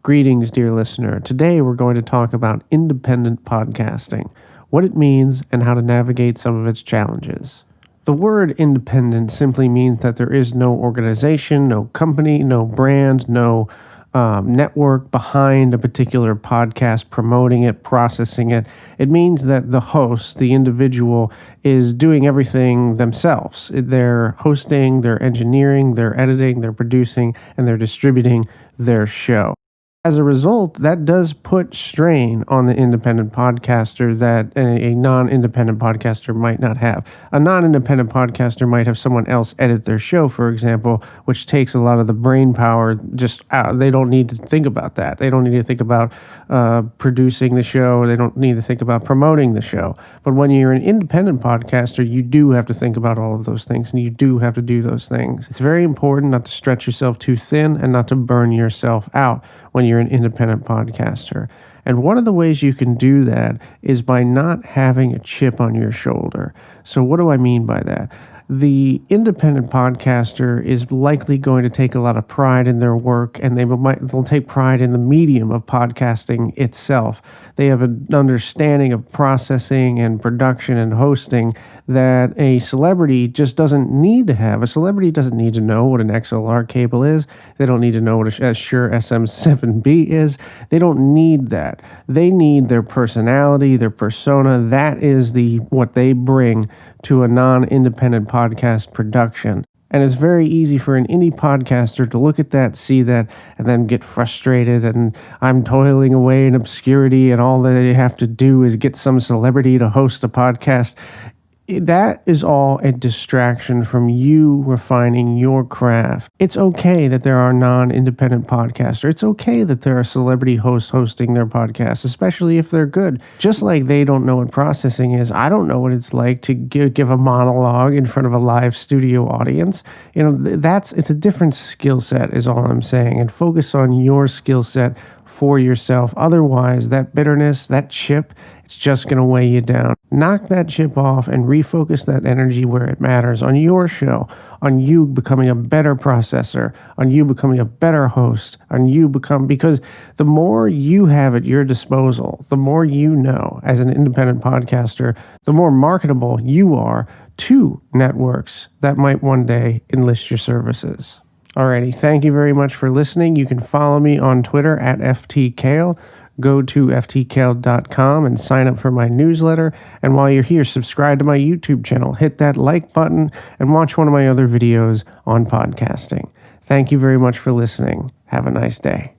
Greetings, dear listener. Today we're going to talk about independent podcasting, what it means, and how to navigate some of its challenges. The word independent simply means that there is no organization, no company, no brand, no network behind a particular podcast, promoting it, processing it. It means that the host, the individual, is doing everything themselves. They're hosting, they're engineering, they're editing, they're producing, and they're distributing their show. As a result, that does put strain on the independent podcaster that a non-independent podcaster might not have. A non-independent podcaster might have someone else edit their show, for example, which takes a lot of the brain power just out. They don't need to think about that. They don't need to think about producing the show. They don't need to think about promoting the show. But when you're an independent podcaster, you do have to think about all of those things, and you do have to do those things. It's very important not to stretch yourself too thin and not to burn yourself out when you're an independent podcaster. And one of the ways you can do that is by not having a chip on your shoulder. So what do I mean by that? The independent podcaster is likely going to take a lot of pride in their work, and they'll take pride in the medium of podcasting itself. They have an understanding of processing and production and hosting that a celebrity just doesn't need to have. A celebrity doesn't need to know what an XLR cable is. They don't need to know what a Shure SM7B is. They don't need that. They need their personality, their persona. That is what they bring to a non-independent podcast production. And it's very easy for an indie podcaster to look at that, see that, and then get frustrated, and I'm toiling away in obscurity, and all they have to do is get some celebrity to host a podcast. That is all a distraction from you refining your craft. It's okay that there are non-independent podcasters. It's okay that there are celebrity hosts hosting their podcasts, especially if they're good. Just like they don't know what processing is, I don't know what it's like to give a monologue in front of a live studio audience. It's a different skill set is all I'm saying, and focus on your skill set for yourself. Otherwise, that bitterness, that chip, it's just going to weigh you down. Knock that chip off and refocus that energy where it matters, on your show, on you becoming a better processor, on you becoming a better host, because the more you have at your disposal, the more you know as an independent podcaster, the more marketable you are to networks that might one day enlist your services. Alrighty, thank you very much for listening. You can follow me on Twitter at F.T.Kail. Go to F.T.Kail.com and sign up for my newsletter. And while you're here, subscribe to my YouTube channel. Hit that like button and watch one of my other videos on podcasting. Thank you very much for listening. Have a nice day.